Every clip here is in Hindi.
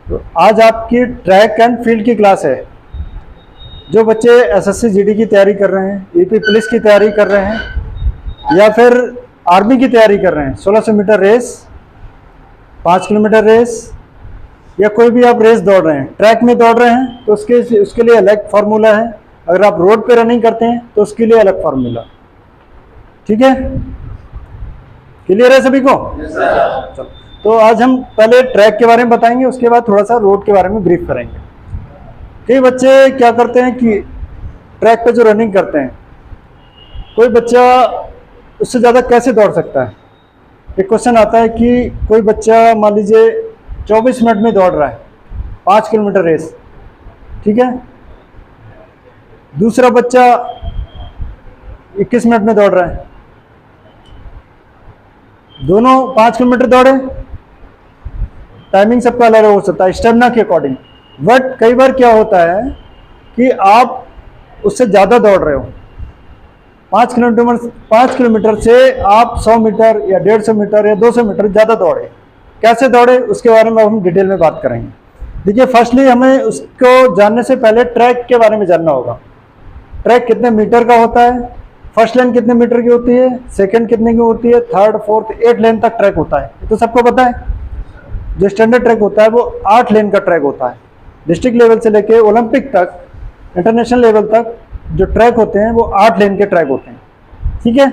तो आज आपकी ट्रैक एंड फील्ड की क्लास है। जो बच्चे एसएससी जीडी की तैयारी कर रहे हैं, यूपी पुलिस की तैयारी कर रहे हैं या फिर आर्मी की तैयारी कर रहे हैं, 1600 मीटर रेस, 5 किलोमीटर रेस या कोई भी आप रेस दौड़ रहे हैं, ट्रैक में दौड़ रहे हैं तो उसके लिए अलग फार्मूला है। अगर आप रोड पे रनिंग करते हैं तो उसके लिए अलग फार्मूला। ठीक है, क्लियर है सभी को? चलो, तो आज हम पहले ट्रैक के बारे में बताएंगे, उसके बाद थोड़ा सा रोड के बारे में ब्रीफ करेंगे। कई बच्चे क्या करते हैं कि ट्रैक पे जो रनिंग करते हैं, कोई बच्चा उससे ज़्यादा कैसे दौड़ सकता है। एक क्वेश्चन आता है कि कोई बच्चा मान लीजिए 24 मिनट में दौड़ रहा है 5 किलोमीटर रेस, ठीक है। दूसरा बच्चा 21 मिनट में दौड़ रहा है, दोनों 5 किलोमीटर दौड़े, टाइमिंग सबका अलग हो सकता है स्टेमिना के अकॉर्डिंग। बट कई बार क्या होता है कि आप उससे ज़्यादा दौड़ रहे हो, 5 किलोमीटर से आप 100 मीटर या 150 मीटर या 200 मीटर ज़्यादा दौड़े। कैसे दौड़े उसके बारे में हम डिटेल में बात करेंगे। देखिए, फर्स्टली हमें उसको जानने से पहले ट्रैक के बारे में जानना होगा। ट्रैक कितने मीटर का होता है, फर्स्ट लेन कितने मीटर की होती है, सेकंड कितने की होती है, थर्ड फोर्थ 8 लेन तक ट्रैक होता है, तो सबको पता है। जो स्टैंडर्ड ट्रैक होता है वो 8 लेन का ट्रैक होता है। डिस्ट्रिक्ट लेवल से लेके ओलंपिक तक, इंटरनेशनल लेवल तक जो ट्रैक होते हैं वो 8 लेन के ट्रैक होते हैं, ठीक है।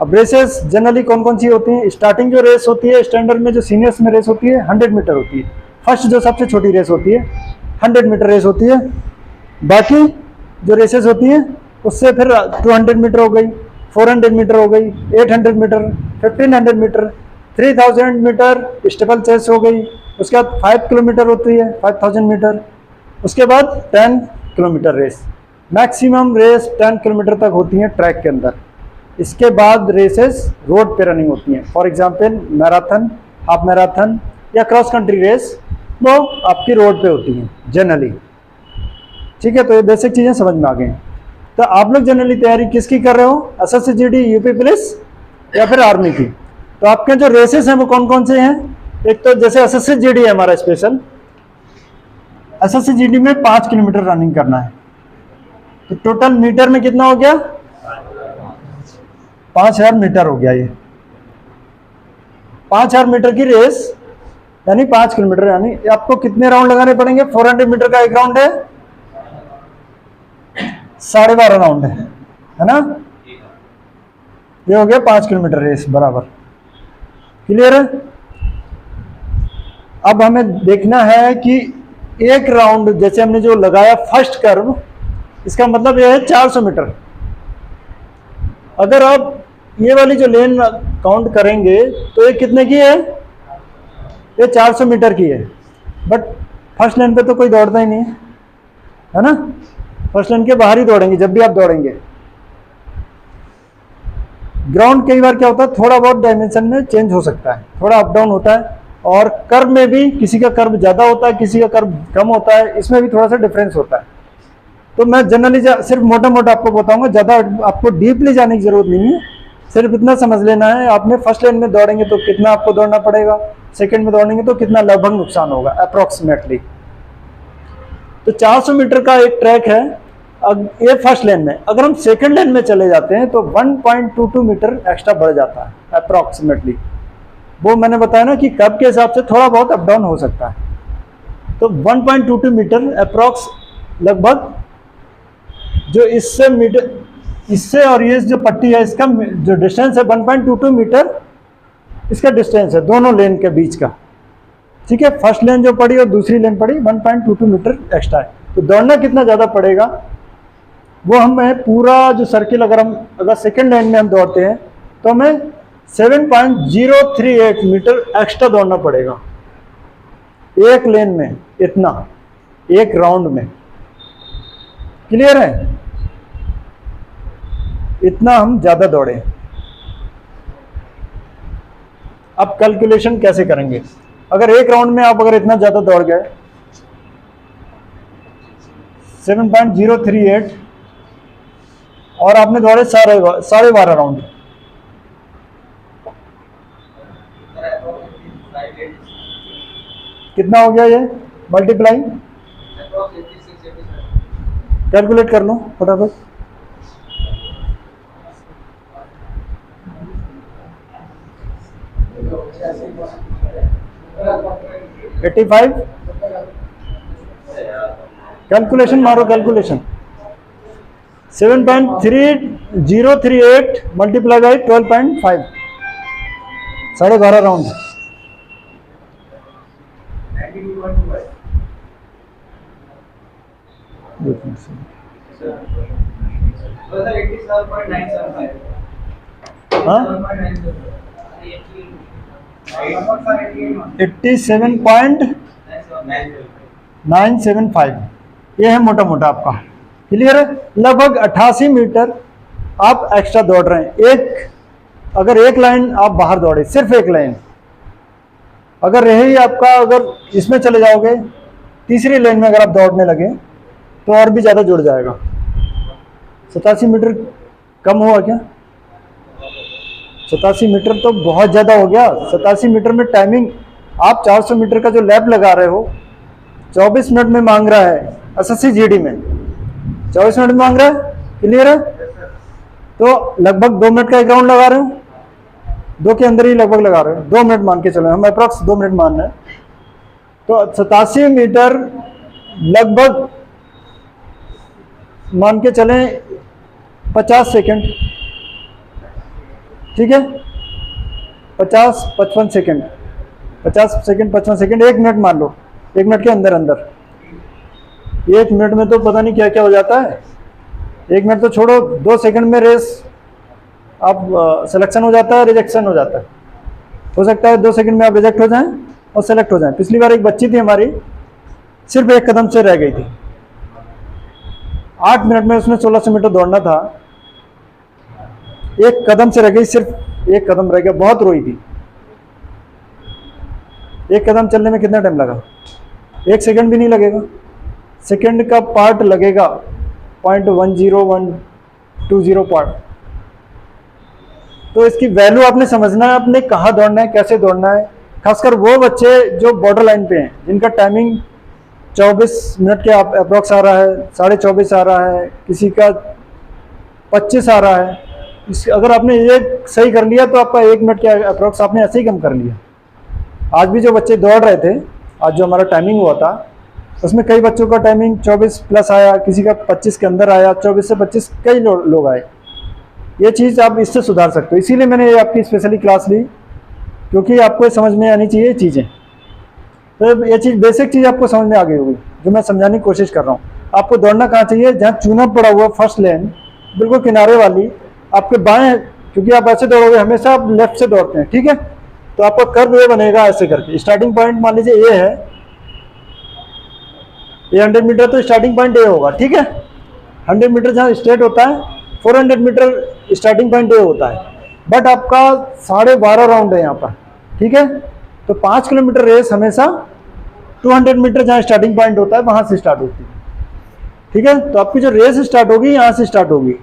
अब रेसेस जनरली कौन कौन सी होती हैं? स्टार्टिंग जो रेस होती है स्टैंडर्ड में, जो सीनियर्स में रेस होती है 100 मीटर होती है। फर्स्ट जो सबसे छोटी रेस होती है 100 मीटर रेस होती है। बाकी जो रेसेस होती हैं उससे फिर 200 मीटर हो गई, 400 मीटर हो गई, 800 metre, 1500 metre, 3000 metre steeplechase हो गई। उसके बाद 5 किलोमीटर होती है, 5000 मीटर। उसके बाद 10 kilometre race, maximum race 10 kilometre तक होती हैं ट्रैक के अंदर। इसके बाद रेसेस रोड पे रनिंग होती हैं। For example marathon, half marathon या क्रॉस कंट्री रेस, वो आपकी रोड पे होती हैं जनरली, ठीक है। तो ये बेसिक चीज़ें समझ में आ गई। तो आप लोग जनरली तैयारी किसकी कर रहे हो? एसएससी जीडी, यूपी पुलिस या फिर आर्मी की। तो आपके जो रेसेस हैं वो कौन कौन से हैं? एक तो जैसे एसएससी जीडी है हमारा स्पेशल, एसएससी जीडी में 5 किलोमीटर रनिंग करना है। तो टोटल मीटर में कितना हो गया? 5000 मीटर हो गया। ये 5000 मीटर की रेस यानी 5 किलोमीटर, यानी आपको कितने राउंड लगाने पड़ेंगे? 400 मीटर का एक राउंड है, 12.5 राउंड है ना। ये हो गया 5 किलोमीटर रेस बराबर। क्लियर है? अब हमें देखना है कि एक राउंड जैसे हमने जो लगाया फर्स्ट कर्व, इसका मतलब यह है 400 मीटर। अगर आप ये वाली जो लेन काउंट करेंगे तो ये कितने की है? ये 400 मीटर की है। बट फर्स्ट लेन पे तो कोई दौड़ता ही नहीं है ना। फर्स्ट लेन के बाहर ही दौड़ेंगे जब भी आप दौड़ेंगे। ग्राउंड कई बार क्या होता है, थोड़ा बहुत डायमेंशन में चेंज हो सकता है, थोड़ा अप डाउन होता है। और कर्व में भी किसी का कर्व ज़्यादा होता है, किसी का कर्व कम होता है, इसमें भी थोड़ा सा डिफरेंस होता है। तो मैं जनरली सिर्फ मोटा मोटा आपको बताऊंगा, ज़्यादा आपको डीपली जाने की जरूरत नहीं है। सिर्फ इतना समझ लेना है, आपने फर्स्ट लेन में दौड़ेंगे तो कितना आपको दौड़ना पड़ेगा, सेकंड में दौड़ेंगे तो कितना लगभग नुकसान होगा अप्रोक्सीमेटली। तो 400 मीटर का एक ट्रैक है। अब ये फर्स्ट लेन में, अगर हम सेकंड लेन में चले जाते हैं तो 1.22 मीटर एक्स्ट्रा बढ़ जाता है अप्रोक्सीमेटली। वो मैंने बताया ना कि कर्व के हिसाब से थोड़ा बहुत अप डाउन हो सकता है। तो 1.22 मीटर अप्रोक्स लगभग, जो इससे मीटर, इससे और ये जो पट्टी है इसका जो डिस्टेंस है 1.22 मीटर इसका डिस्टेंस है दोनों लेन के बीच का, ठीक है। फर्स्ट लेन जो पड़ी और दूसरी लेन पड़ी 1.22 मीटर एक्स्ट्रा है। तो दौड़ना कितना ज़्यादा पड़ेगा वो हमें पूरा जो सर्किल, अगर सेकंड लेन में हम दौड़ते हैं तो हमें 7.038 मीटर एक्स्ट्रा दौड़ना पड़ेगा एक लेन में, इतना एक राउंड में। क्लियर है? इतना हम ज़्यादा दौड़े। अब कैलकुलेशन कैसे करेंगे? अगर एक राउंड में आप अगर इतना ज़्यादा दौड़ गए 7.038 और आपने दौड़े 12.5 राउंड, कितना हो गया ये मल्टीप्लाई, कैलकुलेट कर लो फटाफट। 85, कैलकुलेशन मारो कैलकुलेशन। 7.3038 multiply by 12.5, 12.5 round. हाँ 87.975, ये है मोटा मोटा आपका। क्लियर है? लगभग 88 मीटर आप एक्स्ट्रा दौड़ रहे हैं। अगर एक लाइन आप बाहर दौड़े, सिर्फ एक लाइन, अगर रही आपका, अगर इसमें चले जाओगे तीसरी लाइन में अगर आप दौड़ने लगे तो और भी ज़्यादा जुड़ जाएगा। 87 मीटर कम हुआ क्या? 87 मीटर तो बहुत ज़्यादा हो गया। 87 मीटर में टाइमिंग आप 400 मीटर का जो लैप लगा रहे हो 24 मिनट में मांग रहा है। एसएससी जीडी में 24 मिनट में मांग रहा है। क्लियर है? तो लगभग 2 मिनट का एक राउंड लगा रहे हो, 2 के अंदर ही लगभग लगा रहे हो, 2 मिनट मान के चलो, हम अप्रॉक्स 2 मिनट मान रहे हैं। तो 87 मीटर लगभग मान के चलें 50 सेकेंड, ठीक है, 50-55 सेकेंड, 50 सेकेंड 55 सेकेंड, 1 मिनट मान लो, 1 मिनट के अंदर अंदर। 1 मिनट में तो पता नहीं क्या क्या हो जाता है। 1 मिनट तो छोड़ो, 2 सेकंड में रेस आप सिलेक्शन हो जाता है, रिजेक्शन हो जाता है। हो सकता है 2 सेकंड में आप रिजेक्ट हो जाएं और सेलेक्ट हो जाएं। पिछली बार एक बच्ची थी हमारी, सिर्फ 1 कदम से रह गई थी। 8 मिनट में उसने 1600 मीटर दौड़ना था, 1 कदम से रह गई, सिर्फ 1 कदम रह गया, बहुत रोई थी। 1 कदम चलने में कितना टाइम लगा? 1 सेकंड भी नहीं लगेगा, सेकंड का पार्ट लगेगा 0.10120 पार्ट। तो इसकी वैल्यू आपने समझना है, आपने कहाँ दौड़ना है, कैसे दौड़ना है। खासकर वो बच्चे जो बॉर्डर लाइन पे हैं, जिनका टाइमिंग 24 मिनट के अप्रॉक्स आ रहा है, 24.5 आ रहा है, किसी का 25 आ रहा है। अगर आपने ये सही कर लिया तो आपका 1 मिनट के अप्रॉक्स आपने ऐसे ही कम कर लिया। आज भी जो बच्चे दौड़ रहे थे, आज जो हमारा टाइमिंग हुआ था, उसमें कई बच्चों का टाइमिंग 24 प्लस आया, किसी का 25 के अंदर आया, 24 से 25 कई लोग आए। ये चीज़ आप इससे सुधार सकते हो। इसीलिए मैंने ये आपकी स्पेशली क्लास ली, क्योंकि आपको समझ में आनी चाहिए चीज़ें। तो ये चीज़ बेसिक चीज़ आपको समझ में आ गई होगी जो मैं समझाने की कोशिश कर रहा हूँ। आपको दौड़ना कहाँ चाहिए? जहाँ चूना पड़ा हुआ फर्स्ट लेन, बिल्कुल किनारे वाली, आपके बाएं, क्योंकि आप ऐसे दौड़ोगे, हमेशा आप लेफ्ट से दौड़ते हैं, ठीक है। तो आपका कर्व ये बनेगा ऐसे करके। स्टार्टिंग पॉइंट मान लीजिए ये है, ये 100 मीटर तो स्टार्टिंग पॉइंट ये होगा, ठीक है। 100 मीटर जहाँ स्ट्रेट होता है, 400 मीटर स्टार्टिंग पॉइंट ये होता है। बट आपका 12.5 राउंड है यहाँ पर, ठीक है। तो 5 किलोमीटर रेस हमेशा 200 मीटर जहाँ स्टार्टिंग पॉइंट होता है वहाँ से स्टार्ट होती है, ठीक है। तो आपकी जो रेस स्टार्ट होगी यहाँ से स्टार्ट होगी,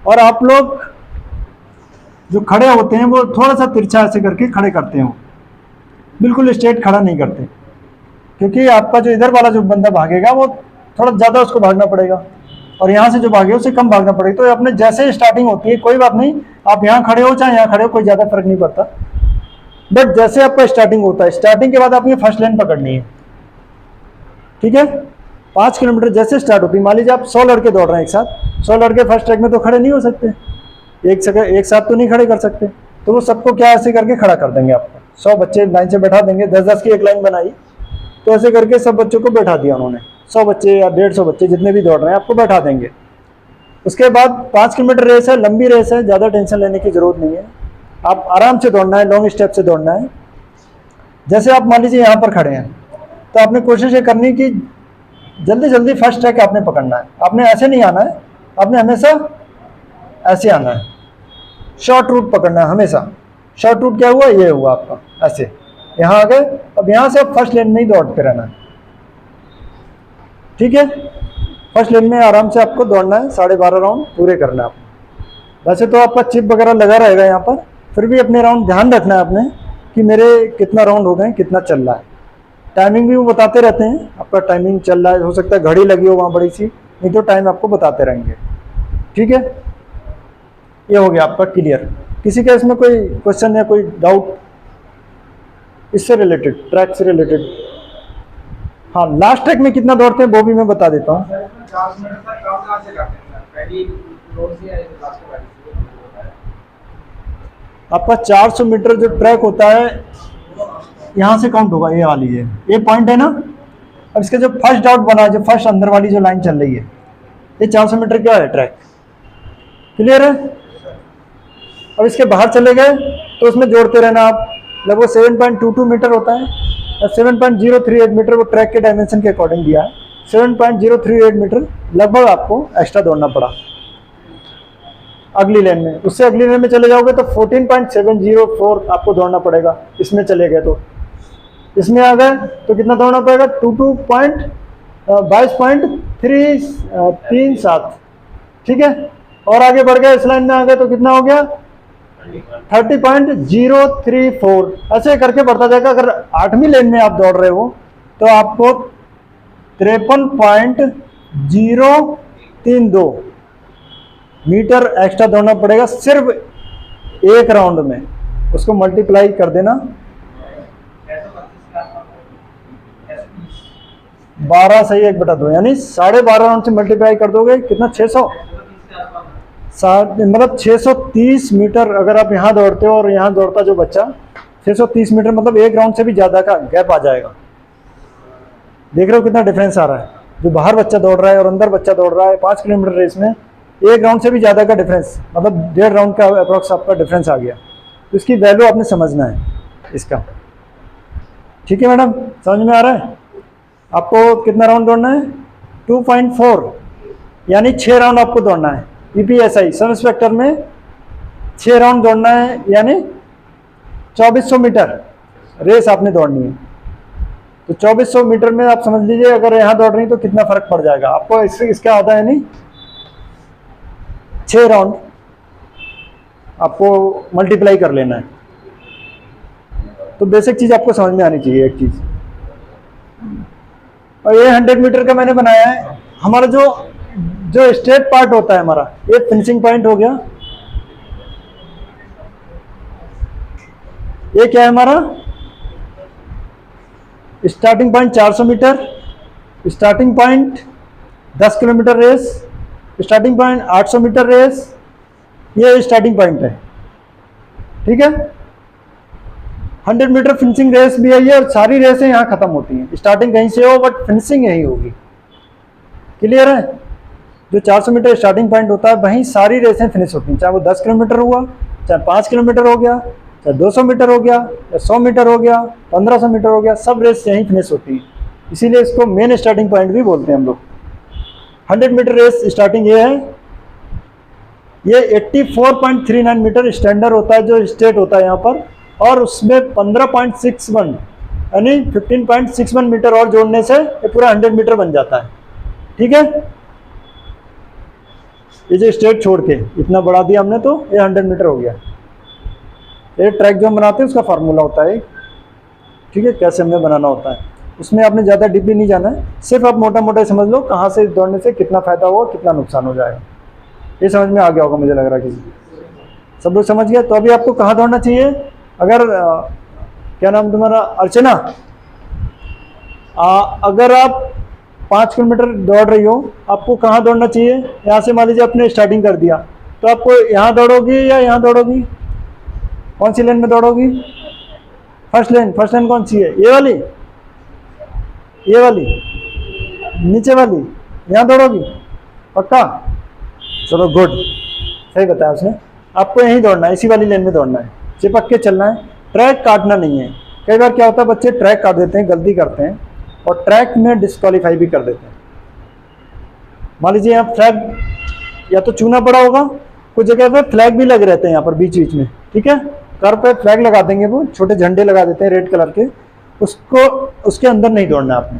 और आप लोग जो खड़े होते हैं वो थोड़ा सा तिरछा ऐसे करके खड़े करते हो, बिल्कुल स्ट्रेट खड़ा नहीं करते, क्योंकि आपका जो इधर वाला जो बंदा भागेगा वो थोड़ा ज़्यादा उसको भागना पड़ेगा, और यहाँ से जो भागे उसे कम भागना पड़ेगा। तो अपने जैसे स्टार्टिंग होती है, कोई बात नहीं, आप यहाँ खड़े हो चाहे यहाँ खड़े हो, कोई ज़्यादा फर्क नहीं पड़ता। बट जैसे आपका स्टार्टिंग होता है, स्टार्टिंग के बाद आपने फर्स्ट लाइन पकड़नी है, ठीक है। 5 किलोमीटर जैसे स्टार्ट होती है, मान लीजिए आप 100 लड़के दौड़ रहे हैं एक साथ, 100 लड़के फर्स्ट ट्रैक में तो खड़े नहीं हो सकते, एक साथ तो नहीं खड़े कर सकते। तो वो सबको क्या ऐसे करके खड़ा कर देंगे आपको, 100 बच्चे लाइन से बैठा देंगे, 10-10 की एक लाइन बनाई, तो ऐसे करके सब बच्चों को बैठा दिया उन्होंने। 100 बच्चे या 150 बच्चे जितने भी दौड़ रहे हैं आपको बैठा देंगे। उसके बाद 5 किलोमीटर रेस है, लंबी रेस है, ज़्यादा टेंशन लेने की जरूरत नहीं है। आप आराम से दौड़ना है, लॉन्ग स्टेप से दौड़ना है। जैसे आप मान लीजिए यहाँ पर खड़े हैं, तो आपने कोशिश ये करनी कि जल्दी जल्दी फर्स्ट ट्रैक आपने पकड़ना है। आपने ऐसे नहीं आना है, आपने हमेशा ऐसे आना है, शॉर्ट रूट पकड़ना है हमेशा। शॉर्ट रूट क्या हुआ? ये हुआ आपका, ऐसे यहाँ आ गए। अब यहाँ से आप फर्स्ट लेन में ही दौड़ते रहना है, ठीक है। फर्स्ट लेन में आराम से आपको दौड़ना है, 12.5 राउंड पूरे करना है आपको। वैसे तो आपका चिप वगैरह लगा रहेगा यहाँ पर, फिर भी अपने राउंड ध्यान रखना है आपने कि मेरे कितना राउंड हो गए, कितना चल रहा है, टाइमिंग भी वो बताते रहते हैं, आपका टाइमिंग चल रहा है, हो सकता है घड़ी लगी हो वहाँ बड़ी सी, नहीं तो टाइम आपको बताते रहेंगे। ठीक है, ये हो गया आपका क्लियर। किसी का इसमें कोई क्वेश्चन या कोई डाउट इससे रिलेटेड, ट्रैक से रिलेटेड? हाँ, लास्ट ट्रैक में कितना दौड़ते हैं वो भी मैं बता देता हूँ। आपका 400 मीटर जो ट्रैक होता है यहाँ से काउंट होगा, ये वाली है, ये पॉइंट है ना। अब इसका जो फर्स्ट डाउट बना है, जो फर्स्ट अंदर वाली जो लाइन चल रही है, ये 400 मीटर क्या है ट्रैक, क्लियर है। अब इसके बाहर चले गए तो उसमें जोड़ते रहना आप, लगभग 7.22 मीटर होता है, 7.038 मीटर वो ट्रैक के डायमेंशन के अकॉर्डिंग दिया है, 7.038 मीटर लगभग आपको एक्स्ट्रा दौड़ना पड़ा अगली लेन में। उससे अगली लेन में चले जाओगे तो 14.704 आपको दौड़ना पड़ेगा। इसमें चले गए तो, इसमें आ गए तो कितना दौड़ना पड़ेगा, 22.37। ठीक है, और आगे बढ़ गए, इस लाइन में आ गए तो कितना हो गया, 30.034। ऐसे करके बढ़ता जाएगा। अगर 8वीं लेन में आप दौड़ रहे हो तो आपको 53.032 मीटर एक्स्ट्रा दौड़ना पड़ेगा सिर्फ एक राउंड में। उसको मल्टीप्लाई कर देना, 12 सही 1/2, यानी 12.5 राउंड से मल्टीप्लाई कर दोगे कितना, 600, मतलब 630 मीटर। अगर आप यहाँ दौड़ते हो और यहाँ दौड़ता जो बच्चा, 630 मीटर मतलब एक राउंड से भी ज़्यादा का गैप आ जाएगा। देख रहे हो कितना डिफरेंस आ रहा है, जो बाहर बच्चा दौड़ रहा है और अंदर बच्चा दौड़ रहा है 5 किलोमीटर रेस में, एक राउंड से भी ज़्यादा का डिफरेंस, मतलब 1.5 राउंड का अप्रॉक्स आपका डिफरेंस आ गया। तो इसकी वैल्यू आपने समझना है इसका। ठीक है मैडम, समझ में आ रहा है? आपको कितना राउंड दौड़ना है, 2.4, यानी 6 राउंड आपको दौड़ना है। ईपीएसआई सब इंस्पेक्टर में 6 राउंड दौड़ना है, यानी 2400 मीटर रेस आपने दौड़नी है। तो 2400 मीटर में आप समझ लीजिए, अगर यहाँ दौड़ रही तो कितना फर्क पड़ जाएगा आपको, इसका आधा है नहीं, 6 राउंड आपको मल्टीप्लाई कर लेना है। तो बेसिक चीज आपको समझ में आनी चाहिए एक चीज। और ये 100 मीटर का मैंने बनाया है। हमारा जो स्ट्रेट पार्ट होता है हमारा, ये फिनिशिंग पॉइंट हो गया। ये क्या है हमारा starting point, 400 metre starting point, 10 kilometre race starting point, 800 metre race, ये स्टार्टिंग पॉइंट है। ठीक है, 100 मीटर फिनिशिंग रेस भी है ये, और सारी रेसें यहाँ खत्म होती हैं। स्टार्टिंग कहीं से हो बट फिनिशिंग यही होगी। क्लियर है? जो 400 मीटर स्टार्टिंग पॉइंट होता है वहीं सारी रेसें फिनिश होती हैं, चाहे वो 10 किलोमीटर हुआ, चाहे 5 किलोमीटर हो गया, चाहे 200 मीटर हो गया, या 100 मीटर हो गया, 1500 मीटर हो गया, सब रेस यहीं फिनिश होती है। इसीलिए इसको मेन स्टार्टिंग पॉइंट भी बोलते हैं हम लोग। 100 मीटर रेस स्टार्टिंग ये है, ये 84.39 मीटर स्टैंडर्ड होता है जो स्टेट होता है यहाँ पर, और उसमें 15.61 यानी 15.61 मीटर और जोड़ने से ये पूरा 100 मीटर बन जाता है। ठीक है, ये जो स्टेट छोड़ के इतना बढ़ा दिया हमने तो ये 100 मीटर हो गया। ये ट्रैक जो हम बनाते हैं उसका फार्मूला होता है। ठीक है, कैसे हमें बनाना होता है, उसमें आपने ज़्यादा डीपली नहीं जाना है, सिर्फ आप मोटा मोटा समझ लो कहाँ से दौड़ने से कितना फायदा होगा, कितना नुकसान हो जाएगा। ये समझ में आ गया होगा मुझे लग रहा है, किसी सब लोग समझ गए। तो अभी आपको कहाँ दौड़ना चाहिए, अगर क्या नाम तुम्हारा, अर्चना, अगर आप 5 किलोमीटर दौड़ रही हो, आपको कहाँ दौड़ना चाहिए, यहाँ से मान लीजिए आपने स्टार्टिंग कर दिया तो आपको यहाँ दौड़ोगी या यहाँ दौड़ोगी, कौन सी लेन में दौड़ोगी, फर्स्ट लेन कौन सी है, ये वाली, ये वाली नीचे वाली, यहाँ दौड़ोगी पक्का? चलो गुड, सही बताया उसने। आपको यहीं दौड़ना है, इसी वाली लेन में दौड़ना है, चिपक के चलना है, ट्रैक काटना नहीं है। कई बार क्या होता है बच्चे ट्रैक काट देते हैं, गलती करते हैं और ट्रैक में डिस्क्वालीफाई भी कर देते हैं। मान लीजिए यहाँ फ्लैग या तो चूना पड़ा होगा, कुछ जगह पे फ्लैग भी लगे रहते हैं यहाँ पर बीच बीच में। ठीक है, कार पे फ्लैग लगा देंगे, वो छोटे झंडे लगा देते हैं रेड कलर के, उसको उसके अंदर नहीं दौड़ना आपने।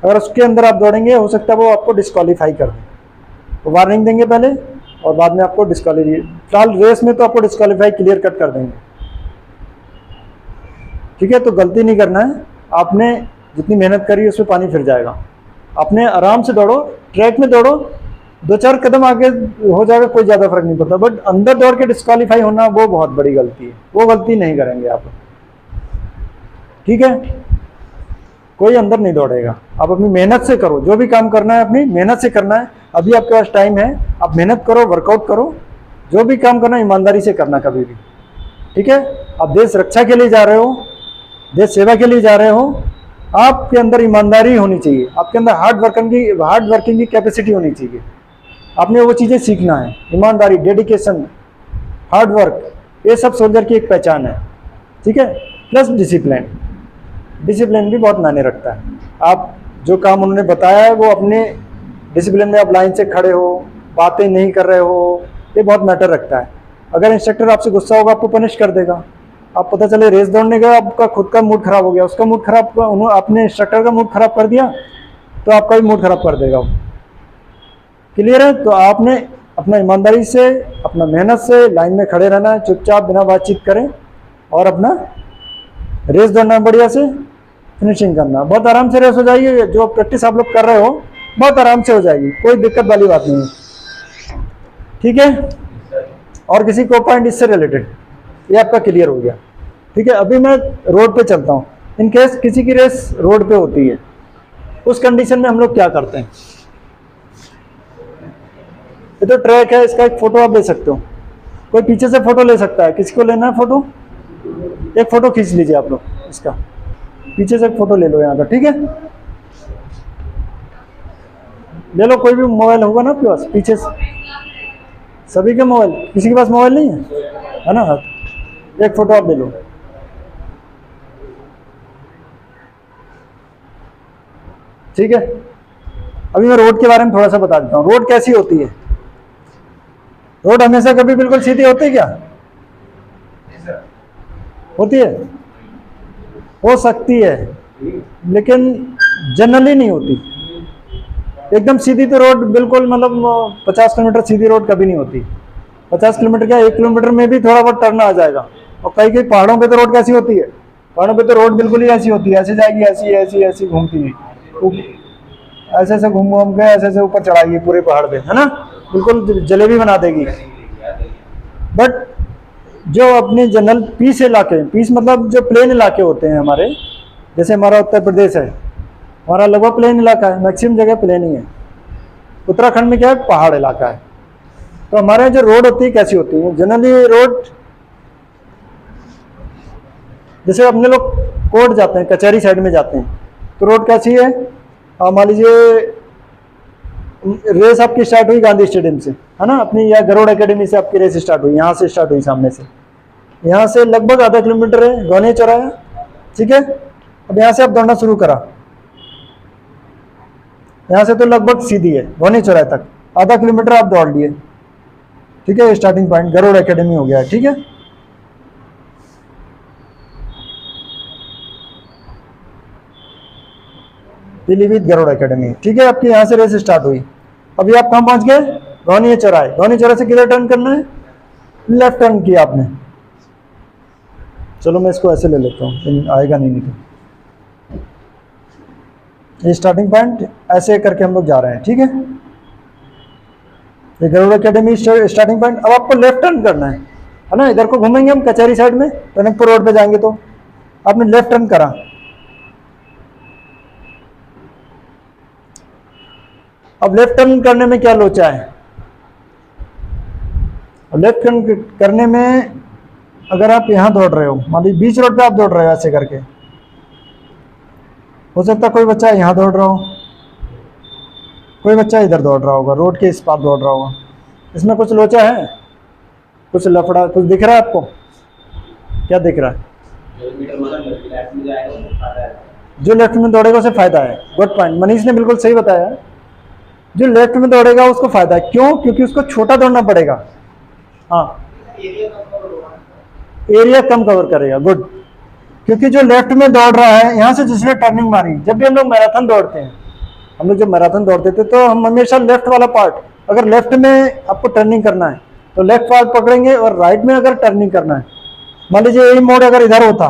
अगर उसके अंदर आप दौड़ेंगे हो सकता है वो आपको डिस्क्वालीफाई कर दें, तो वार्निंग देंगे पहले और बाद में आपको डिस्क्वालीफाई, फिलहाल रेस में तो आपको डिस्क्वालीफाई क्लियर कट कर देंगे। ठीक है, तो गलती नहीं करना है आपने, जितनी मेहनत करी उसमें पानी फिर जाएगा। अपने आराम से दौड़ो, ट्रैक में दौड़ो, 2-4 कदम आगे हो जाएगा, कोई ज़्यादा फर्क नहीं पड़ता। बट अंदर दौड़ के डिस्क्वालीफाई होना वो बहुत बड़ी गलती है, वो गलती नहीं करेंगे आप, ठीक है। कोई अंदर नहीं दौड़ेगा, आप अपनी मेहनत से करो, जो भी काम करना है अपनी मेहनत से करना है। अभी आपके पास टाइम है, आप मेहनत करो, वर्कआउट करो, जो भी काम करना ईमानदारी से करना कभी भी, ठीक है। आप देश रक्षा के लिए जा रहे हो, देश सेवा के लिए जा रहे हो, आपके अंदर ईमानदारी होनी चाहिए, आपके अंदर हार्ड वर्किंग की कैपेसिटी होनी चाहिए। आपने वो चीज़ें सीखना है, ईमानदारी, डेडिकेशन, हार्ड वर्क, ये सब सोल्जर की एक पहचान है, ठीक है। प्लस डिसिप्लिन, डिसिप्लिन भी बहुत मायने रखता है। आप जो काम उन्होंने बताया है वो अपने डिसिप्लिन में आप लाइन से खड़े हो, बातें नहीं कर रहे हो, ये बहुत मैटर रखता है। अगर इंस्ट्रक्टर आपसे गुस्सा होगा आपको पनिश कर देगा, आप पता चले रेस दौड़ने गए, आपका खुद का मूड खराब हो गया, उसका मूड खराब, आपने इंस्ट्रक्टर का मूड खराब कर दिया तो आपका भी मूड खराब कर देगा वो, क्लियर है। तो आपने अपना ईमानदारी से, अपना मेहनत से लाइन में खड़े रहना है, चुपचाप बिना बातचीत करें और अपना रेस दौड़ना है, बढ़िया से फिनिशिंग करना। बहुत आराम से रेस हो जाएगी, जो प्रैक्टिस आप लोग कर रहे हो बहुत आराम से हो जाएगी, कोई दिक्कत वाली बात नहीं है, ठीक है। और किसी को पॉइंट इससे रिलेटेड, ये आपका क्लियर हो गया, ठीक है। अभी मैं रोड पे चलता हूँ। इन केस किसी की रेस रोड पे होती है, उस कंडीशन में हम लोग क्या करते हैं। ये तो ट्रैक है, इसका एक फोटो आप ले सकते हो, कोई पीछे से फोटो ले सकता है, किसी को लेना है फोटो, एक फोटो खींच लीजिए आप लोग, इसका पीछे से एक फोटो ले लो यहाँ का, ठीक है। ले लो, कोई भी मोबाइल होगा ना आपके पास, पीछे से सभी के मोबाइल, किसी के पास मोबाइल नहीं है ना, एक फोटो आप ले लो, ठीक है। अभी मैं रोड के बारे में थोड़ा सा बता देता हूँ। रोड कैसी होती है, रोड हमेशा कभी बिल्कुल सीधी होती है क्या, होती है, हो सकती है, लेकिन जनरली नहीं होती एकदम सीधी। तो रोड बिल्कुल मतलब 50 किलोमीटर सीधी रोड कभी नहीं होती। 50 किलोमीटर क्या, 1 किलोमीटर में भी थोड़ा बहुत टर्न आ जाएगा। और कई कई पहाड़ों पे तो रोड कैसी होती है, पहाड़ों पे तो रोड बिल्कुल ही ऐसी होती है, ऐसे जाएगी, ऐसी ऐसी ऐसी घूमती हुई, ऐसे ऐसे घूम घूम के ऐसे ऐसे ऊपर चढ़ाएगी पूरे पहाड़ पे, है ना, बिल्कुल जलेबी बना देगी। बट जो अपने जनरल पीस इलाके, पीस मतलब जो प्लेन इलाके होते हैं हमारे, जैसे हमारा उत्तर प्रदेश है, हमारा लगभग प्लेन इलाका है, मैक्सिमम जगह प्लेन ही है। उत्तराखंड में क्या है, पहाड़ इलाका है। तो हमारे यहाँ जो रोड होती है कैसी होती है, जनरली रोड, जैसे अपने लोग कोर्ट जाते हैं, कचहरी साइड में जाते हैं, तो रोड कैसी है, मान लीजिए रेस आपकी स्टार्ट हुई गांधी स्टेडियम से, है ना, अपनी या गरुड़ एकेडमी से आपकी रेस स्टार्ट हुई, यहाँ से स्टार्ट हुई, सामने से, यहाँ से लगभग आधा किलोमीटर है गौनी चौराहा, ठीक है। अब यहाँ से आप दौड़ना शुरू करा, यहाँ से तो लगभग सीधी है गौनी चौराहे तक, आधा किलोमीटर आप दौड़ लिए, ठीक है। स्टार्टिंग पॉइंट गरुड़ एकेडमी हो गया, ठीक है। पीलीभीत गरुड़ एकेडमी, ठीक है। आपकी यहाँ से रेस स्टार्ट हुई, अभी आप कहाँ पहुंच गए, गौनी चौराहे। गौनी चौराहे से किधर टर्न करना है, लेफ्ट टर्न किया आपने। चलो मैं इसको ऐसे ले लेता हूँ, आएगा नहीं तो। ये स्टार्टिंग पॉइंट ऐसे करके हम लोग जा रहे हैं, ठीक है। ये गरुड़ एकेडमी स्टार्टिंग पॉइंट। अब आपको लेफ्ट टर्न करना है ना, इधर को घूमेंगे हम कचहरी साइड में, टनकपुर रोड पे जाएंगे, तो आपने लेफ्ट टर्न करा। अब लेफ्ट टर्न करने में क्या लोचा है, लेफ्ट टर्न करने में अगर आप यहाँ दौड़ रहे हो, मान लीजिए बीच रोड पे आप दौड़ रहे हो ऐसे करके, हो सकता है कोई बच्चा यहाँ दौड़ रहा हो, कोई बच्चा इधर दौड़ रहा होगा, रोड के इस पार दौड़ रहा होगा। इसमें कुछ लोचा है, कुछ लफड़ा, कुछ दिख रहा है आपको, क्या दिख रहा है, जो लेफ्ट में दौड़ेगा उसे फायदा है। गुड पॉइंट, मनीष ने बिल्कुल सही बताया, जो लेफ्ट में दौड़ेगा उसको फायदा है। क्यों, क्योंकि उसको छोटा दौड़ना पड़ेगा, हाँ, एरिया कम कवर करेगा। गुड, क्योंकि जो लेफ्ट में दौड़ रहा है, यहाँ से जिसने टर्निंग मारी, जब भी हम लोग मैराथन दौड़ते हैं, हम लोग जब मैराथन दौड़ते थे तो हम हमेशा लेफ्ट वाला पार्ट, अगर लेफ्ट में आपको टर्निंग करना है तो लेफ्ट पार्ट पकड़ेंगे, और राइट में अगर टर्निंग करना है, मान लीजिए यही मोड़ अगर इधर होता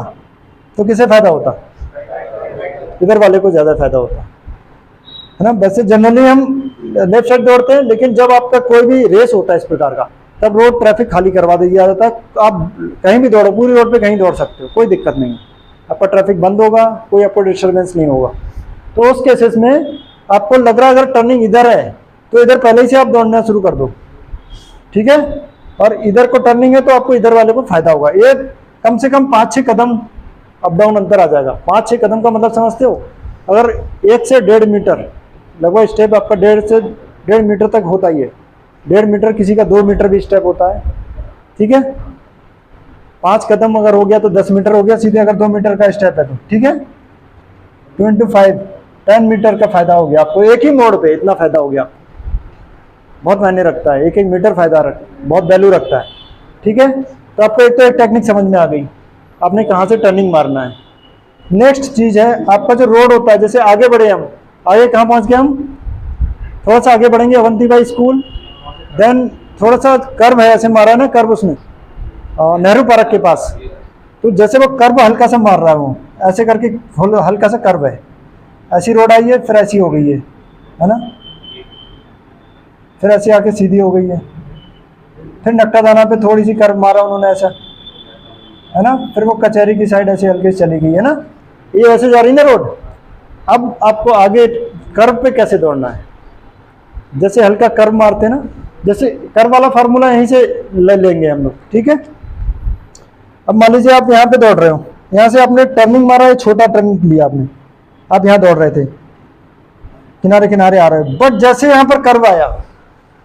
तो किसे फायदा होता, इधर वाले को ज़्यादा फायदा होता है ना। वैसे जनरली हम लेफ्ट साइड दौड़ते हैं, लेकिन जब आपका कोई भी रेस होता है इस प्रकार का, तब रोड ट्रैफिक खाली करवा दिया जाता है। आप कहीं भी दौड़ो, पूरी रोड पे कहीं दौड़ सकते हो, कोई दिक्कत नहीं है। आपका ट्रैफिक बंद होगा, कोई आपको डिस्टर्बेंस नहीं होगा। तो उस केसेस में आपको लग रहा है अगर टर्निंग इधर है तो इधर पहले ही से आप दौड़ना शुरू कर दो, ठीक है। और इधर को टर्निंग है तो आपको इधर वाले को फायदा होगा। ये कम से कम 5-6 कदम अप डाउन अंतर आ जाएगा। 5-6 कदम का मतलब समझते हो, अगर 1 से 1.5 मीटर लगभग स्टेप आपका 1.5 से 1.5 मीटर तक होता ही है। 1.5 मीटर, किसी का 2 मीटर भी स्टेप होता है, ठीक है। 5 कदम अगर हो गया तो 10 मीटर हो गया सीधे, अगर 2 मीटर का स्टेप है तो, ठीक है। 10 मीटर का फायदा हो गया आपको, एक ही मोड़ पे इतना फायदा हो गया। बहुत मायने रखता है, 1-1 मीटर फायदा बहुत वैल्यू रखता है, ठीक है। तो आपको एक तो एक टेक्निक समझ में आ गई, आपने कहाँ से टर्निंग मारना है। नेक्स्ट चीज है आपका जो रोड होता है, जैसे आगे बढ़े हम, आगे कहाँ पहुंच गए हम, थोड़ा सा आगे बढ़ेंगे अवंतीबाई स्कूल, देन थोड़ा सा कर्व है, ऐसे मारा है ना कर्व उसने नेहरू पार्क के पास, तो जैसे वो कर्व हल्का सा मार रहा है, वो ऐसे करके हल्का सा कर्व है, ऐसी रोड आई है, फिर ऐसी हो गई है ना, फिर ऐसे आके सीधी हो गई है, फिर नक्टा दाना पे थोड़ी सी कर्व मारा उन्होंने ऐसा, है ना, फिर वो कचहरी की साइड ऐसे हल्के से चली गई है ना, ये ऐसे जा रही ना रोड। अब आपको आगे कर्व पे कैसे दौड़ना है, जैसे हल्का कर्व मारते हैं ना, जैसे कर्व वाला फार्मूला यहीं से ले लेंगे हम लोग, ठीक है। अब मान लीजिए आप यहाँ पे दौड़ रहे हो, यहाँ से आपने टर्निंग मारा है, छोटा टर्निंग लिया आपने, आप यहाँ दौड़ रहे थे, किनारे किनारे आ रहे हो, बट जैसे यहाँ पर कर्व आया,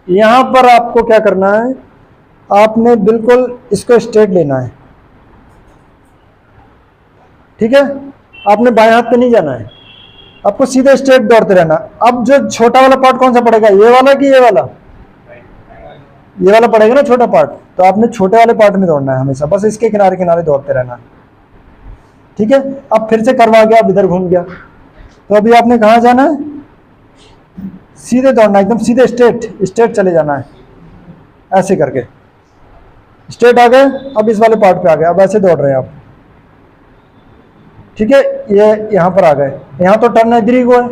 यहाँ पर आपको क्या करना है, आपने बिल्कुल इसको स्ट्रेट लेना है, ठीक है। आपने बाएं हाथ पे नहीं जाना है, आपको सीधे स्ट्रेट दौड़ते रहना। अब जो छोटा वाला पार्ट कौन सा पड़ेगा, ये वाला कि ये वाला, ये वाला पड़ेगा ना छोटा पार्ट, तो आपने छोटे वाले पार्ट में दौड़ना है हमेशा, बस इसके किनारे किनारे दौड़ते रहना, ठीक है। अब फिर से करवा गया, अब इधर घूम गया, तो अभी आपने कहाँ जाना है, सीधे दौड़ना, एकदम सीधे स्ट्रेट चले जाना है, ऐसे करके स्ट्रेट आ गए। अब इस वाले पार्ट पे आ गए, अब ऐसे दौड़ रहे हैं आप, ठीक है। ये यहाँ पर आ गए, यहाँ तो टर्न इधर ही हुआ है,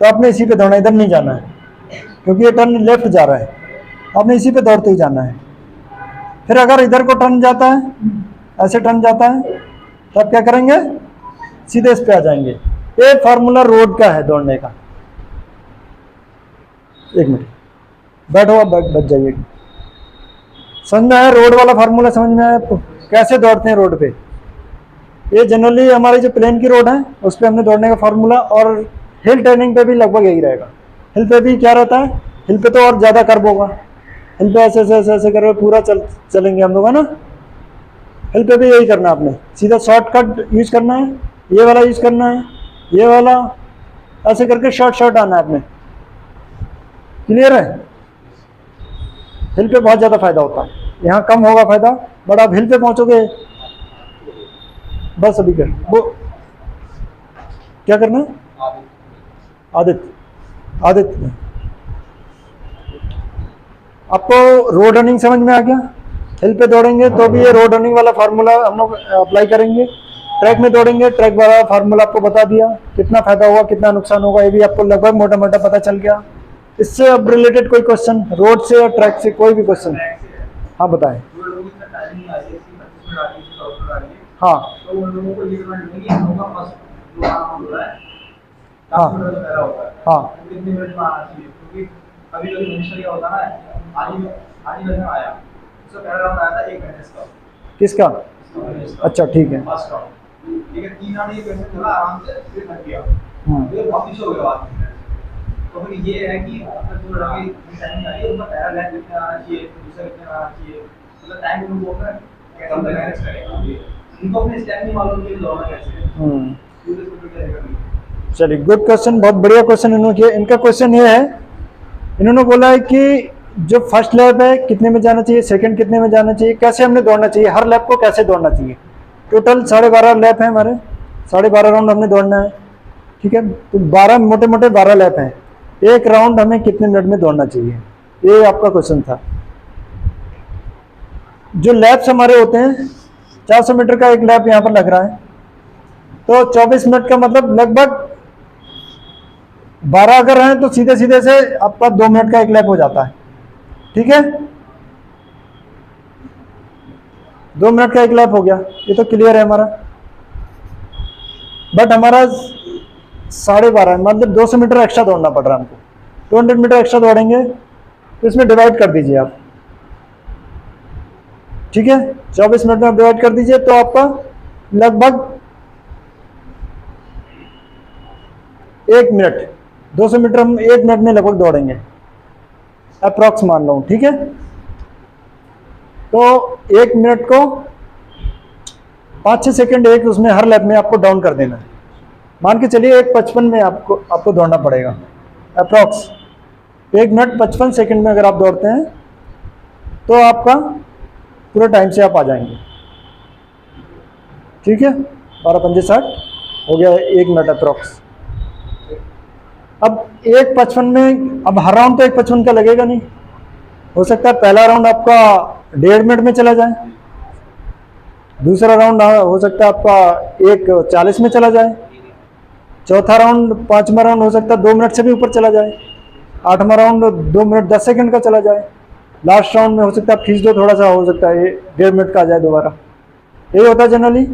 तो आपने इसी पे दौड़ना, इधर नहीं जाना है, क्योंकि ये टर्न लेफ्ट जा रहा है, आपने इसी पे दौड़ते ही जाना है। फिर अगर इधर को टर्न जाता है, ऐसे टर्न जाता है, तो आप क्या करेंगे, सीधे इस पे आ जाएंगे। ये फार्मूला रोड का है दौड़ने का। एक मिनट बैठो, आप बैठ जाइए। समझ में आया रोड वाला फार्मूला, समझ में आया कैसे दौड़ते हैं रोड पे। ये जनरली हमारी जो प्लेन की रोड है उस पर हमने दौड़ने का फार्मूला, और हिल टर्निंग पे भी लगभग यही रहेगा। हिल पे भी क्या रहता है, हिल पे तो और ज़्यादा कर्व होगा, हिल पे ऐसे ऐसे ऐसे ऐसे करके पूरा चलेंगे हम लोग, है ना। हिल पे भी यही करना है आपने, सीधा शॉर्टकट यूज करना है, ये वाला यूज करना है, ये वाला ऐसे करके शॉर्ट आना है आपने। क्लियर है, हिल पे बहुत ज़्यादा फायदा होता है, यहाँ कम होगा फायदा, बट आप हिल पे पहुँचोगे। बस अभी कर वो क्या करना है, आदित्य आपको रोड रनिंग समझ में आ गया। हिल पे दौड़ेंगे तो भी ये रोड रनिंग वाला फार्मूला हम लोग अप्लाई करेंगे। ट्रैक में दौड़ेंगे, ट्रैक वाला फार्मूला आपको बता दिया, कितना फायदा होगा कितना नुकसान होगा ये भी आपको लगभग मोटा मोटा पता चल गया। इससे अब रिलेटेड कोई क्वेश्चन रोड से और ट्रैक से कोई भी क्वेश्चन, हाँ बताएं। हाँ हाँ हाँ किसका, अच्छा ठीक है। तो फिर ये है कि जो रवि टाइमिंग आई है उसका पहला लैप कितना आना चाहिए, दूसरा कितना आना चाहिए, मतलब टाइम उनको होगा कैसे मैनेज करेगा, उनको अपने स्टेप नहीं मालूम कि दौड़ना कैसे है। चलिए गुड क्वेश्चन, बहुत बढ़िया क्वेश्चन इन्होंने किया। इनका क्वेश्चन ये है, इन्होंने बोला है कि जो फर्स्ट लैप है कितने में जाना चाहिए, सेकंड कितने में जाना चाहिए, कैसे हमने दौड़ना चाहिए, हर लैप को कैसे दौड़ना चाहिए। टोटल 12.5 लैप है हमारे, 12.5 राउंड हमने दौड़ना है, ठीक है। तो 12 मोटे मोटे 12 लैप हैं, एक राउंड हमें कितने मिनट में दौड़ना चाहिए, ये आपका क्वेश्चन था। जो लैप्स हमारे होते हैं 400 मीटर का एक लैप यहाँ पर लग रहा है, तो 24 मिनट का मतलब लगभग 12 अगर हैं तो सीधे सीधे से आपका 2 मिनट का एक लैप हो जाता है। ठीक है, 2 मिनट का एक लैप हो गया, ये तो क्लियर है हमारा। बट हमारा 12.5 मतलब 200 मीटर एक्स्ट्रा दौड़ना पड़ रहा है हमको, 200 मीटर एक्स्ट्रा दौड़ेंगे तो इसमें डिवाइड कर दीजिए आप। ठीक है, 24 मिनट में आप डिवाइड कर दीजिए तो आपका लगभग 1 मिनट, 200 मीटर हम 1 मिनट में लगभग दौड़ेंगे, अप्रॉक्स मान लो। ठीक है, तो 1 मिनट को 5-6 सेकंड एक उसमें हर लैप में आपको डाउन कर देना है। मान के चलिए 1:55 में आपको दौड़ना पड़ेगा अप्रॉक्स। 1 मिनट 55 सेकंड में अगर आप दौड़ते हैं तो आपका पूरे टाइम से आप आ जाएंगे। ठीक है, 12-5-60 हो गया 1 मिनट अप्रॉक्स। अब 1:55 में, अब हर राउंड तो 1:55 का लगेगा नहीं, हो सकता है पहला राउंड आपका 1.5 मिनट में चला जाए, दूसरा राउंड हो सकता है आपका 1:40 में चला जाए, चौथा राउंड 5वां राउंड हो सकता है 2 मिनट से भी ऊपर चला जाए, 8वां राउंड 2 मिनट 10 सेकंड का चला जाए, लास्ट राउंड में हो सकता है आप खींच दो थोड़ा सा, हो सकता है 1.5 मिनट का आ जाए दोबारा। यही होता है जनरली।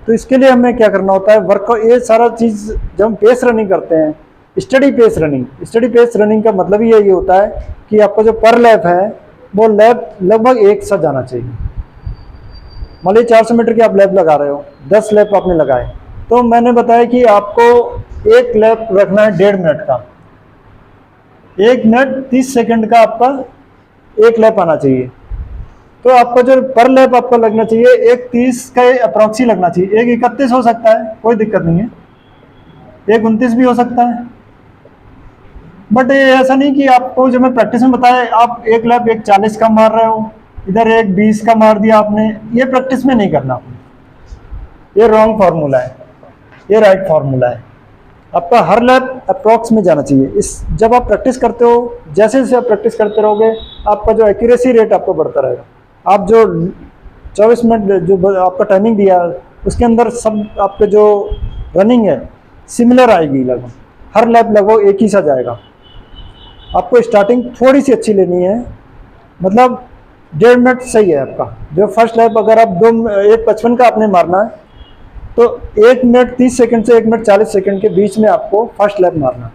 तो इसके लिए हमें क्या करना होता है, वर्कआउट, ये सारा चीज़ जब हम पेस रनिंग करते हैं, स्टडी पेस रनिंग का मतलब ही यही होता है कि आपका जो पर लैप है वो लैप लगभग एक साथ जाना चाहिए। मान लीजिए 400 मीटर की आप लैप लगा रहे हो, 10 लैप आपने लगाए, तो मैंने बताया कि आपको एक लैप रखना है 1.5 मिनट का, 1 मिनट 30 सेकंड का आपका एक लैप आना चाहिए। तो आपका जो पर लैप आपका लगना चाहिए 1:30 का अप्रॉक्स ही लगना चाहिए। 1:31 हो सकता है, कोई दिक्कत नहीं है, 1:29 भी हो सकता है। बट ये ऐसा नहीं कि आपको जो मैं प्रैक्टिस में बताया आप एक लैप 1:40 का मार रहे हो, इधर 1:20 का मार दिया आपने, ये प्रैक्टिस में नहीं करना आपने। ये रॉन्ग फार्मूला है, ये राइट फार्मूला है। आपका हर लैप अप्रॉक्स में जाना चाहिए। इस जब आप प्रैक्टिस करते हो, जैसे जैसे आप प्रैक्टिस करते रहोगे आपका जो एक्यूरेसी रेट आपको बढ़ता रहेगा। आप जो 24 मिनट जो आपका टाइमिंग दिया उसके अंदर सब आपके जो रनिंग है सिमिलर आएगी, लगभग हर लैप लगभग एक ही सा जाएगा। आपको स्टार्टिंग थोड़ी सी अच्छी लेनी है, मतलब 1.5 मिनट सही है आपका। जो फर्स्ट लैप अगर आप 1:55 का आपने मारना है तो 1 मिनट 30 सेकंड से 1 मिनट 40 सेकंड के बीच में आपको फर्स्ट लैप मारना है।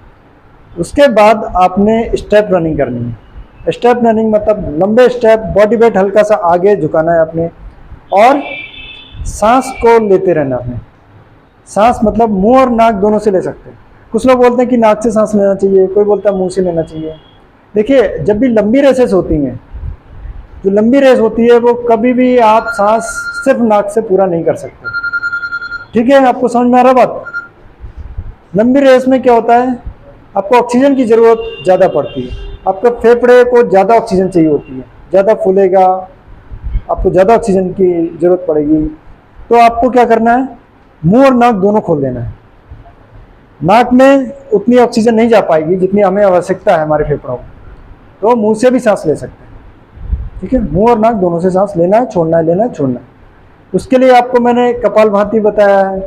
उसके बाद आपने स्टेप रनिंग करनी है। स्टेप रनिंग मतलब लंबे स्टेप, बॉडी वेट हल्का सा आगे झुकाना है आपने, और सांस को लेते रहना आपने। सांस मतलब मुंह और नाक दोनों से ले सकते हैं। कुछ लोग बोलते हैं कि नाक से सांस लेना चाहिए, कोई बोलता है मुंह से लेना चाहिए। देखिए, जब भी लंबी रेसेस होती हैं, जो लंबी रेस होती है वो कभी भी आप सांस सिर्फ नाक से पूरा नहीं कर सकते। ठीक है, आपको समझ में आ रहा बात? लंबी रेस में क्या होता है, आपको ऑक्सीजन की ज़रूरत ज़्यादा पड़ती है, आपके फेफड़े को ज़्यादा ऑक्सीजन चाहिए होती है, ज़्यादा फूलेगा, आपको ज़्यादा ऑक्सीजन की ज़रूरत पड़ेगी। तो आपको क्या करना है, मुंह और नाक दोनों खोल देना है। नाक में उतनी ऑक्सीजन नहीं जा पाएगी जितनी हमें आवश्यकता है हमारे फेफड़ों में, तो मुंह से भी सांस ले सकते हैं। ठीक है, मुंह और नाक दोनों से सांस लेना है, छोड़ना है, लेना है, छोड़ना है। उसके लिए आपको मैंने कपालभाति बताया है,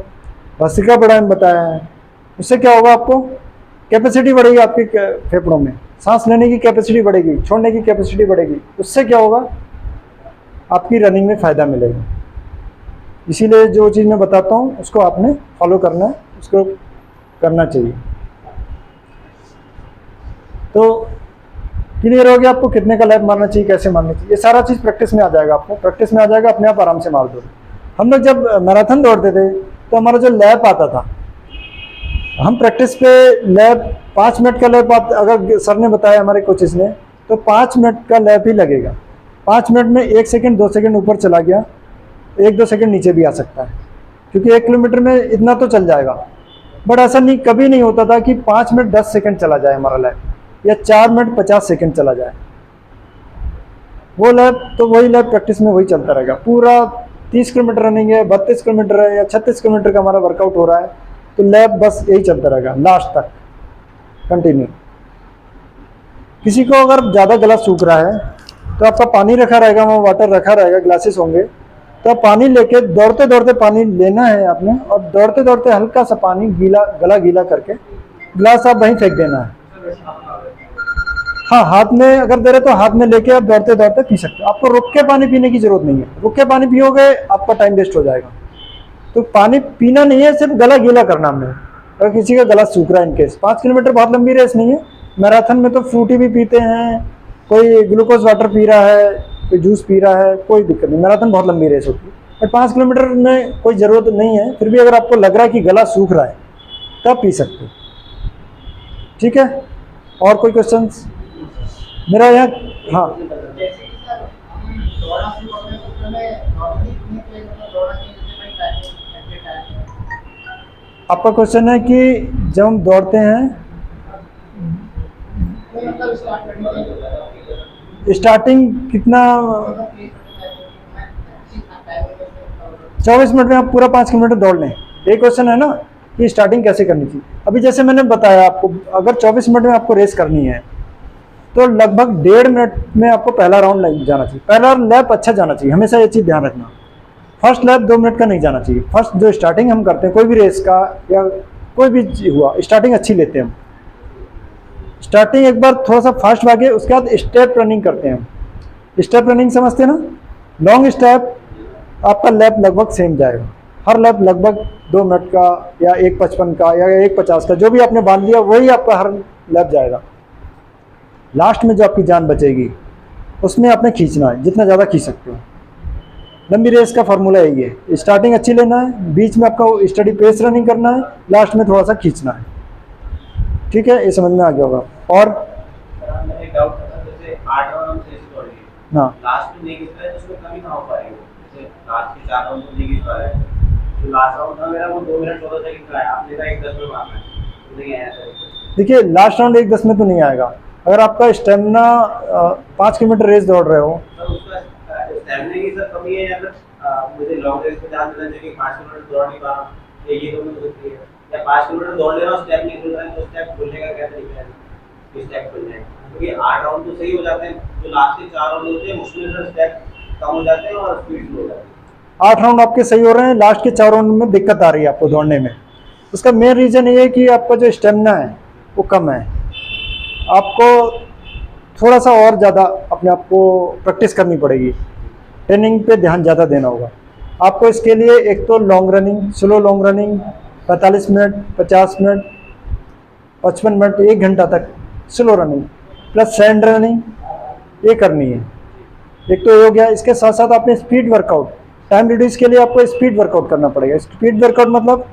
भस्त्रिका प्राणायाम बताया है। उससे क्या होगा, आपको कैपेसिटी बढ़ेगी, आपके फेफड़ों में सांस लेने की कैपेसिटी बढ़ेगी, छोड़ने की कैपेसिटी बढ़ेगी। उससे क्या होगा, आपकी रनिंग में फ़ायदा मिलेगा। इसीलिए जो चीज़ मैं बताता हूँ उसको आपने फॉलो करना है, उसको करना चाहिए। तो क्लियर हो गया आपको कितने का लैप मारना चाहिए, कैसे मारना चाहिए, ये सारा चीज़ प्रैक्टिस में आ जाएगा। आपको प्रैक्टिस में आ जाएगा, अपने आप आराम से मार दो। हम लोग जब मैराथन दौड़ते थे तो हमारा जो लैप आता था, हम प्रैक्टिस पे लैप 5 मिनट का लैप अगर सर ने बताया हमारे कोचेस ने, तो 5 मिनट का लैप ही लगेगा। 5 मिनट में 1 सेकंड 2 सेकंड ऊपर चला गया, 1-2 सेकंड नीचे भी आ सकता है, क्योंकि 1 किलोमीटर में इतना तो चल जाएगा। बट ऐसा नहीं, कभी नहीं होता था कि 5 मिनट 10 सेकंड चला जाए हमारा लैप, या 4 मिनट 50 सेकंड चला जाए। वो लैप तो वही लैप प्रैक्टिस में वही चलता रहेगा। पूरा 30 किलोमीटर रनिंग है, 32 किलोमीटर है, या 36 किलोमीटर का हमारा वर्कआउट हो रहा है, तो लैप बस यही चलता रहेगा लास्ट तक कंटिन्यू। किसी को अगर ज़्यादा गला सूख रहा है तो आपका पानी रखा रहेगा, वहाँ वाटर रखा रहेगा, ग्लासेस होंगे, तो आप पानी लेके दौड़ते दौड़ते पानी लेना है आपने, और दौड़ते दौड़ते हल्का सा पानी गला गीला करके गिलास आप वहीं फेंक देना है। सर वैसे आप खा रहे हैं। हाँ, हाथ में अगर दे रहे तो हाथ में लेके आप दौड़ते दौड़ते पी सकते हो। आपको रुक के पानी पीने की जरूरत नहीं है, रुक के पानी पियोगे आपका टाइम वेस्ट हो जाएगा। तो पानी पीना नहीं है, सिर्फ गला गीला करना हमने। अगर किसी का गला सूख रहा है इनकेस, 5 किलोमीटर बहुत लंबी रेस नहीं है। मैराथन में तो फ्रूटी भी पीते हैं, कोई ग्लूकोज वाटर पी रहा है, कोई जूस पी रहा है, कोई दिक्कत नहीं। मैराथन बहुत लंबी रेस होती है, बट 5 किलोमीटर में कोई ज़रूरत नहीं है। फिर भी अगर आपको लग रहा है कि गला सूख रहा है तब पी सकते हो। ठीक है, और कोई क्वेश्चंस मेरा यहाँ? हाँ, जैसे कि सर हम दौड़ना शुरू करते हैं तो हमें नॉर्मली कितने किलोमीटर दौड़ना चाहिए, जैसे भाई टाइम एट टाइम आपका क्वेश्चन है कि जब हम दौड़ते हैं तो मतलब स्टार्ट करने के स्टार्टिंग कितना, 24 मिनट में आप पूरा 5 किलोमीटर दौड़ लें, ये क्वेश्चन है ना कि स्टार्टिंग कैसे करनी चाहिए। अभी जैसे मैंने बताया आपको, अगर 24 मिनट में आपको रेस करनी है तो लगभग 1.5 मिनट में आपको पहला राउंड लग जाना चाहिए। पहला लैप अच्छा जाना चाहिए, हमेशा ये चीज़ ध्यान रखना। फर्स्ट लैप 2 मिनट का नहीं जाना चाहिए। फर्स्ट जो स्टार्टिंग हम करते हैं कोई भी रेस का या कोई भी हुआ, स्टार्टिंग अच्छी लेते हैं हम। स्टार्टिंग एक बार थोड़ा सा फास्ट भागे, उसके बाद स्टेप रनिंग करते हैं हम। स्टेप रनिंग समझते हैं ना, लॉन्ग स्टेप आपका लैप लगभग सेम जाएगा। हर लैप लगभग 2 मिनट का या 1:55 का या 1:50 का, जो भी आपने बांध लिया वही आपका हर लैप जाएगा। लास्ट में जो आपकी जान बचेगी उसमें आपने खींचना है, जितना ज़्यादा खींच सकते हो। लंबी रेस का फार्मूला यही है, स्टार्टिंग अच्छी लेना है, बीच में आपका स्टडी पेस रनिंग करना है, लास्ट में थोड़ा सा खींचना है। ठीक है, ये समझ में आ गया होगा। और सर मैं एक डाउट था, जैसे 8 राउंड हम सही से दौड़ लिए, हाँ, लास्ट में नहीं खींच पाए तो उसमें कमी कहाँ हो पाएगी? जैसे लास्ट के 4 राउंड नहीं खींच पा रहे, जो लास्ट राउंड था मेरा वो 2 मिनट 14 सेकंड का है, आपने कहा 1:10 में मारना है, तो नहीं आया सर। देखिए लास्ट राउंड 1:10 में तो नहीं आएगा। अगर आपका स्टेमिना 5 किलोमीटर रेस दौड़ रहे हो, सर उसका स्टैमिना की सर कमी है या फिर मुझे लॉन्ग रेस पे ध्यान देना चाहिए कि 5 किलोमीटर दौड़ नहीं पा रहा हूँ, ये तो मुझे सकती है, या 5 किलोमीटर दौड़ ले रहा हूँ स्टेप नहीं खुल रहा है, तो स्टेप खुलने का क्या तरीका है कि स्टेप खुल जाए? क्योंकि 8 राउंड तो सही हो जाते हैं, जो लास्ट के 4 राउंड होते हैं मुश्किल से स्टेप कम हो जाते हैं और स्पीड स्लो हो जाती है। 8 राउंड आपके सही हो रहे हैं, लास्ट के 4 राउंड में दिक्कत आ रही है आपको दौड़ने में। उसका मेन रीज़न ये है कि आपका जो स्टेमिना है वो कम है। आपको थोड़ा सा और ज़्यादा अपने आप को प्रैक्टिस करनी पड़ेगी, ट्रेनिंग पे ध्यान ज़्यादा देना होगा आपको। इसके लिए एक तो long running, slow long running 45 minute, 50 minute, 55 minute, 1 घंटा तक slow running plus sand running, ये करनी है। एक तो ये हो गया। इसके साथ साथ आपने स्पीड वर्कआउट, टाइम रिड्यूस के लिए आपको स्पीड वर्कआउट करना पड़ेगा। स्पीड वर्कआउट मतलब